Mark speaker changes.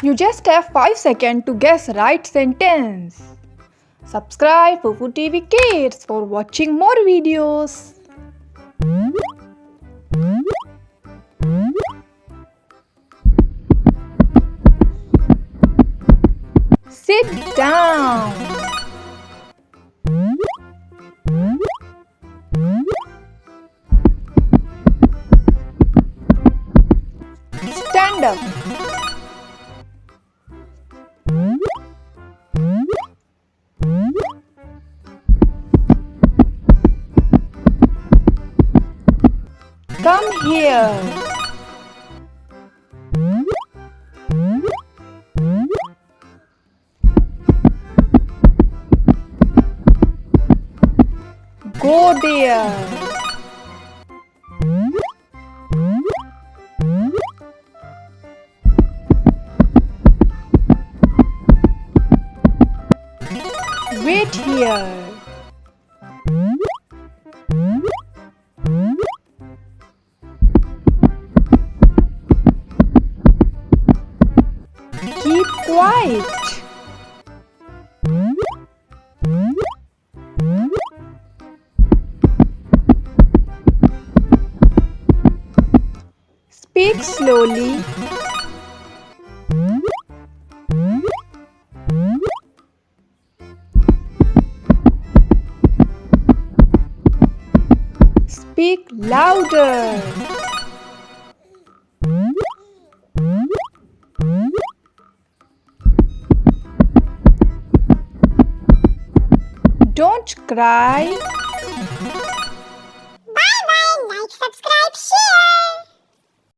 Speaker 1: You just have 5 seconds to guess right sentence. Subscribe Fufu TV Kids for watching more videos. Sit down. Stand up. Come here. Go there. Wait here. Keep quiet. Speak slowly. Speak louder. Don't cry.